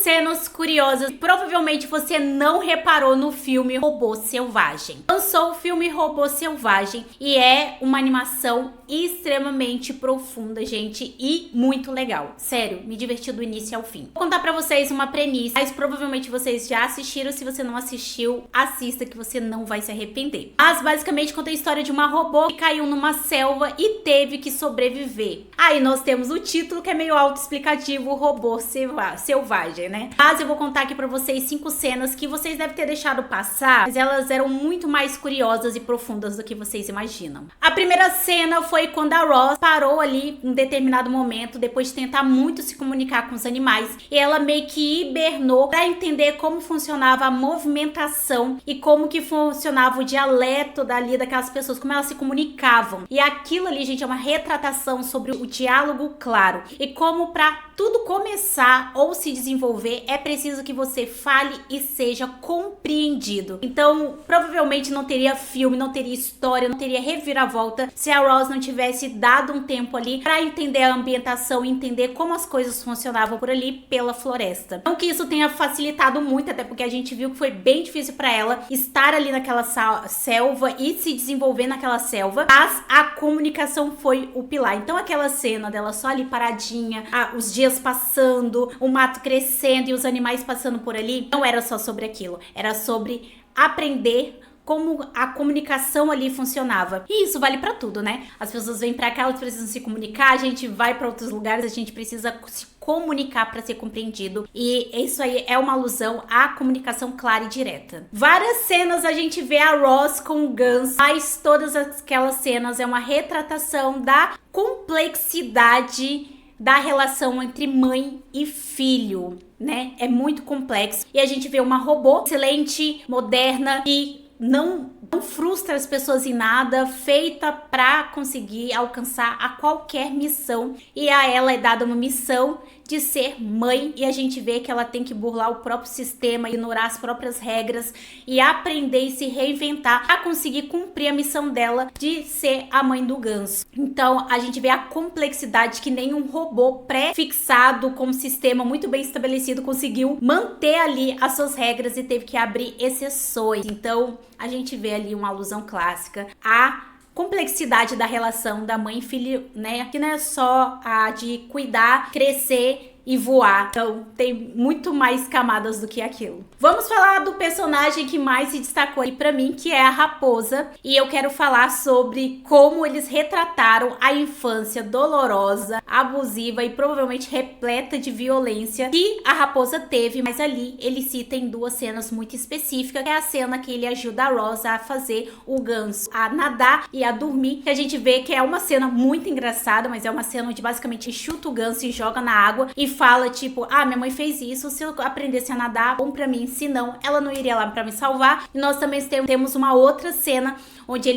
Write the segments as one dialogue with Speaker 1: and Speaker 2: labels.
Speaker 1: cenas curiosas que provavelmente você não reparou no filme Robô Selvagem. Lançou o filme Robô Selvagem e é uma animação extremamente profunda, gente, e muito legal. Sério, me diverti do início ao fim. Vou contar pra vocês uma premissa, mas provavelmente vocês já assistiram. Se você não assistiu, assista que você não vai se arrepender. Mas basicamente conta a história de uma robô que caiu numa selva e teve que sobreviver. Aí nós temos o título que é meio autoexplicativo, Robô Selvagem, né? Mas eu vou contar aqui pra vocês 5 cenas que vocês devem ter deixado passar, mas elas eram muito mais curiosas e profundas do que vocês imaginam. A primeira cena foi quando a Roz parou ali em um determinado momento, depois de tentar muito se comunicar com os animais, e ela meio que hibernou pra entender como funcionava a movimentação e como que funcionava o dialeto dali daquelas pessoas, como elas se comunicavam. E aquilo ali, gente, é uma retratação sobre o diálogo claro e como pra tudo começar ou se desenvolver é preciso que você fale e seja compreendido. Então, provavelmente não teria filme, não teria história, não teria reviravolta se a Roz não tivesse dado um tempo ali pra entender a ambientação e entender como as coisas funcionavam por ali pela floresta. Não que isso tenha facilitado muito, até porque a gente viu que foi bem difícil pra ela estar ali naquela selva e se desenvolver naquela selva, mas a comunicação foi o pilar. Então aquela cena dela só ali paradinha, os dias passando, o mato crescendo e os animais passando por ali, não era só sobre aquilo, era sobre aprender como a comunicação ali funcionava. E isso vale pra tudo, né? As pessoas vêm pra cá, elas precisam se comunicar, a gente vai pra outros lugares, a gente precisa se comunicar pra ser compreendido. E isso aí é uma alusão à comunicação clara e direta. Várias cenas a gente vê a Roz com o ganso, mas todas aquelas cenas é uma retratação da complexidade da relação entre mãe e filho, né? É muito complexo. E a gente vê uma robô excelente, moderna e não frustra as pessoas em nada, feita pra conseguir alcançar a qualquer missão. E a ela é dada uma missão de ser mãe e a gente vê que ela tem que burlar o próprio sistema, ignorar as próprias regras e aprender e se reinventar a conseguir cumprir a missão dela de ser a mãe do ganso. Então a gente vê a complexidade que nenhum robô pré-fixado com um sistema muito bem estabelecido conseguiu manter ali as suas regras e teve que abrir exceções. Então a gente vê ali uma alusão clássica à complexidade da relação da mãe e filho, né? Que não é só a de cuidar, crescer e voar. Então tem muito mais camadas do que aquilo. Vamos falar do personagem que mais se destacou aí pra mim, que é a raposa. E eu quero falar sobre como eles retrataram a infância dolorosa, abusiva e provavelmente repleta de violência que a raposa teve. Mas ali ele cita em 2 cenas muito específicas, que é a cena que ele ajuda a Roz a fazer o ganso a nadar e a dormir, que a gente vê que é uma cena muito engraçada, mas é uma cena onde basicamente chuta o ganso e joga na água e fala tipo, ah, minha mãe fez isso, se eu aprendesse a nadar, bom pra mim, se não, ela não iria lá pra me salvar. E nós também temos uma outra cena onde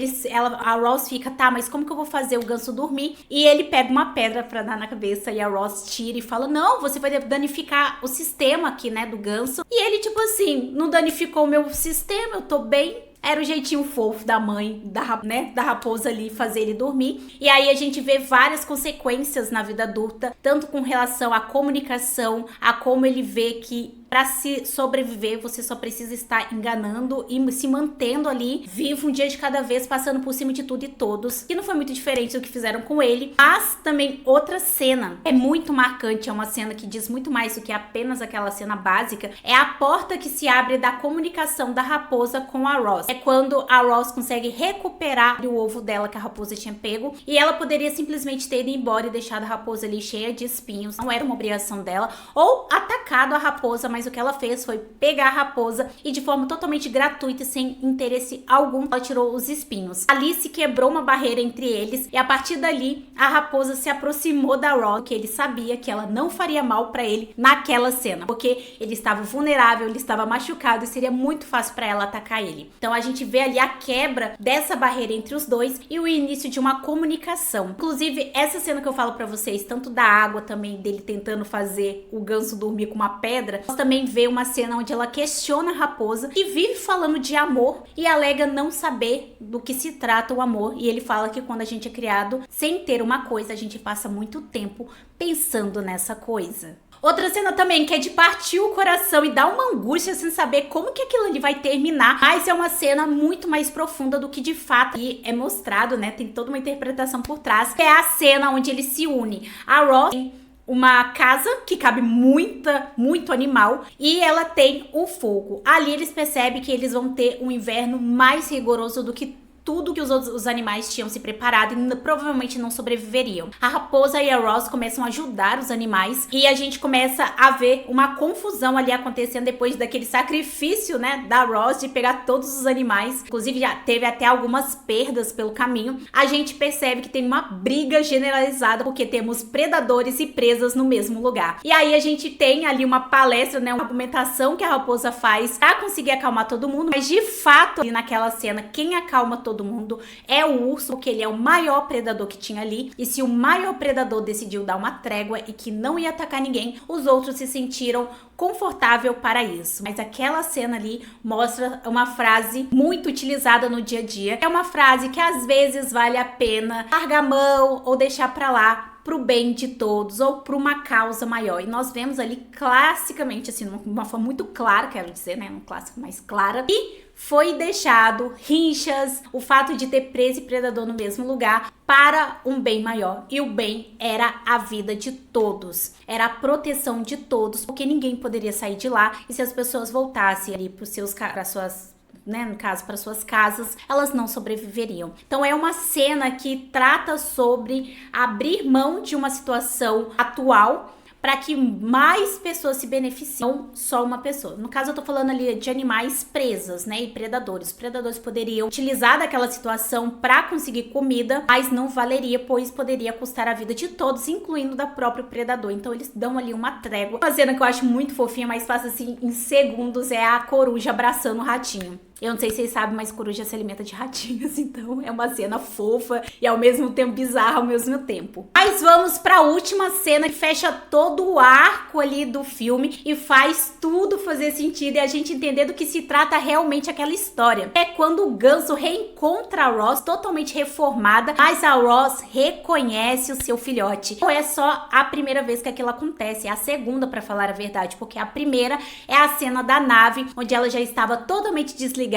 Speaker 1: a Roz fica, tá, mas como que eu vou fazer o ganso dormir? E ele pega uma pedra pra dar na cabeça e a Roz tira e fala, não, você vai danificar o sistema aqui, né, do ganso. E ele tipo assim, não danificou o meu sistema, eu tô bem. Era o jeitinho fofo da mãe, da raposa ali, fazer ele dormir. E aí a gente vê várias consequências na vida adulta, tanto com relação à comunicação, a como ele vê que para se sobreviver, você só precisa estar enganando e se mantendo ali, vivo um dia de cada vez, passando por cima de tudo e todos. E não foi muito diferente do que fizeram com ele. Mas também outra cena é muito marcante, é uma cena que diz muito mais do que apenas aquela cena básica. É a porta que se abre da comunicação da raposa com a Roz. É quando a Roz consegue recuperar o ovo dela que a raposa tinha pego. E ela poderia simplesmente ter ido embora e deixado a raposa ali cheia de espinhos. Não era uma obrigação dela. Ou atacado a raposa, mas o que ela fez foi pegar a raposa e de forma totalmente gratuita e sem interesse algum, ela tirou os espinhos. Ali se quebrou uma barreira entre eles e a partir dali a raposa se aproximou da Roz, que ele sabia que ela não faria mal pra ele naquela cena, porque ele estava vulnerável, ele estava machucado e seria muito fácil pra ela atacar ele. Então a gente vê ali a quebra dessa barreira entre os dois e o início de uma comunicação. Inclusive essa cena que eu falo pra vocês, tanto da água também, dele tentando fazer o ganso dormir com uma pedra, nós também vê uma cena onde ela questiona a raposa e vive falando de amor e alega não saber do que se trata o amor. E ele fala que quando a gente é criado sem ter uma coisa, a gente passa muito tempo pensando nessa coisa. Outra cena também que é de partir o coração e dar uma angústia sem saber como que aquilo ali vai terminar, mas é uma cena muito mais profunda do que de fato e é mostrado, né? Tem toda uma interpretação por trás. É a cena onde eles se unem. A Ross tem uma casa que cabe muito animal e ela tem o fogo. Ali eles percebem que eles vão ter um inverno mais rigoroso do que tudo que os animais tinham se preparado e provavelmente não sobreviveriam. A raposa e a Ross começam a ajudar os animais e a gente começa a ver uma confusão ali acontecendo depois daquele sacrifício, né, da Ross de pegar todos os animais. Inclusive já teve até algumas perdas pelo caminho. A gente percebe que tem uma briga generalizada porque temos predadores e presas no mesmo lugar. E aí a gente tem ali uma palestra, né, uma argumentação que a raposa faz pra conseguir acalmar todo mundo, mas de fato ali naquela cena quem acalma todo mundo é o urso, porque ele é o maior predador que tinha ali, e se o maior predador decidiu dar uma trégua e que não ia atacar ninguém, os outros se sentiram confortável para isso. Mas aquela cena ali mostra uma frase muito utilizada no dia a dia, é uma frase que às vezes vale a pena largar a mão ou deixar pra lá pro bem de todos ou por uma causa maior. E nós vemos ali classicamente, assim, de uma forma muito clara, quero dizer, né, um clássico mais clara, e foi deixado rinchas, o fato de ter presa e predador no mesmo lugar para um bem maior. E o bem era a vida de todos, era a proteção de todos, porque ninguém poderia sair de lá e se as pessoas voltassem ali para suas, né, no caso, para suas casas, elas não sobreviveriam. Então é uma cena que trata sobre abrir mão de uma situação atual para que mais pessoas se beneficiem, não só uma pessoa. No caso, eu tô falando ali de animais presas, né, e predadores. Os predadores poderiam utilizar daquela situação para conseguir comida, mas não valeria, pois poderia custar a vida de todos, incluindo da próprio predador. Então eles dão ali uma trégua. Uma cena que eu acho muito fofinha, mas passa assim em segundos, é a coruja abraçando o ratinho. Eu não sei se vocês sabem, mas coruja se alimenta de ratinhos, então é uma cena fofa e ao mesmo tempo bizarra ao mesmo tempo. Mas vamos pra última cena que fecha todo o arco ali do filme e faz tudo fazer sentido e a gente entender do que se trata realmente aquela história. É quando o ganso reencontra a Ross totalmente reformada, mas a Ross reconhece o seu filhote. Não é só a primeira vez que aquilo acontece, é a segunda, pra falar a verdade, porque a primeira é a cena da nave, onde ela já estava totalmente desligada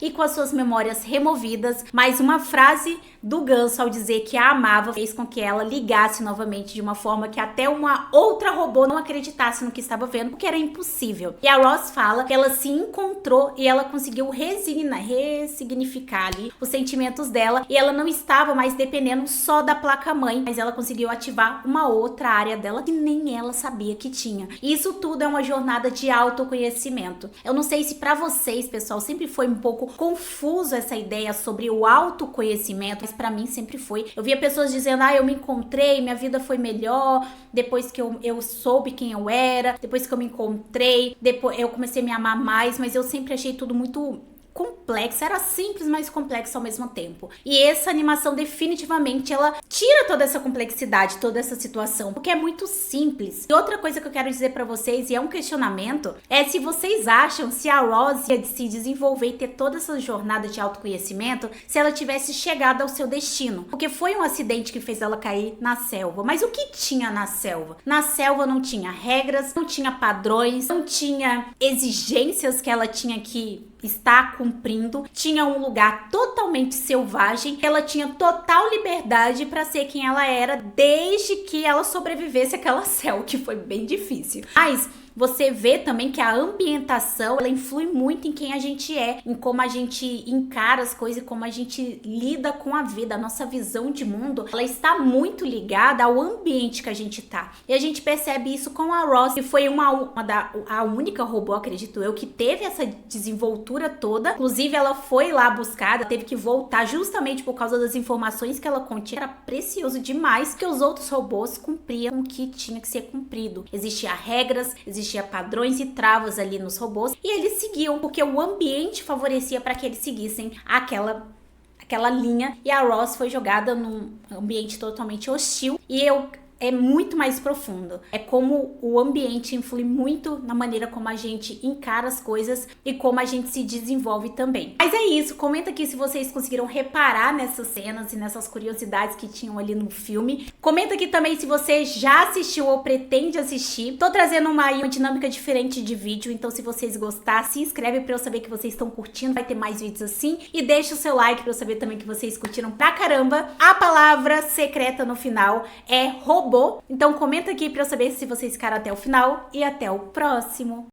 Speaker 1: e com as suas memórias removidas, mas uma frase do ganso ao dizer que a amava fez com que ela ligasse novamente de uma forma que até uma outra robô não acreditasse no que estava vendo, porque era impossível. E a Ross fala que ela se encontrou e ela conseguiu ressignificar ali os sentimentos dela e ela não estava mais dependendo só da placa-mãe, mas ela conseguiu ativar uma outra área dela que nem ela sabia que tinha. E isso tudo é uma jornada de autoconhecimento. Eu não sei se pra vocês, pessoal, sempre foi um pouco confuso essa ideia sobre o autoconhecimento, mas pra mim sempre foi. Eu via pessoas dizendo, eu me encontrei, minha vida foi melhor depois que eu soube quem eu era, depois que eu me encontrei, depois eu comecei a me amar mais, mas eu sempre achei tudo muito complexa, era simples, mas complexa ao mesmo tempo. E essa animação definitivamente ela tira toda essa complexidade, toda essa situação, porque é muito simples. E outra coisa que eu quero dizer pra vocês, e é um questionamento, é se vocês acham se a Ross ia se desenvolver e ter toda essa jornada de autoconhecimento se ela tivesse chegado ao seu destino. Porque foi um acidente que fez ela cair na selva. Mas o que tinha na selva? Na selva não tinha regras, não tinha padrões, não tinha exigências que ela tinha que está cumprindo, tinha um lugar totalmente selvagem, ela tinha total liberdade para ser quem ela era, desde que ela sobrevivesse àquela selva, que foi bem difícil. Mas você vê também que a ambientação, ela influi muito em quem a gente é, em como a gente encara as coisas e como a gente lida com a vida. A nossa visão de mundo, ela está muito ligada ao ambiente que a gente tá. E a gente percebe isso com a Ross, que foi a única robô, acredito eu, que teve essa desenvoltura toda. Inclusive, ela foi lá buscada, teve que voltar justamente por causa das informações que ela continha. Era precioso demais que os outros robôs cumpriam o que tinha que ser cumprido. Existiam regras, existia padrões e travas ali nos robôs e eles seguiam porque o ambiente favorecia para que eles seguissem aquela linha e a Ross foi jogada num ambiente totalmente hostil e eu é muito mais profundo. É como o ambiente influi muito na maneira como a gente encara as coisas e como a gente se desenvolve também. Mas é isso, comenta aqui se vocês conseguiram reparar nessas cenas e nessas curiosidades que tinham ali no filme. Comenta aqui também se você já assistiu ou pretende assistir. Tô trazendo uma dinâmica diferente de vídeo, então se vocês gostar, se inscreve pra eu saber que vocês estão curtindo, vai ter mais vídeos assim. E deixa o seu like pra eu saber também que vocês curtiram pra caramba. A palavra secreta no final é robô, então comenta aqui pra eu saber se vocês ficaram até o final e até o próximo.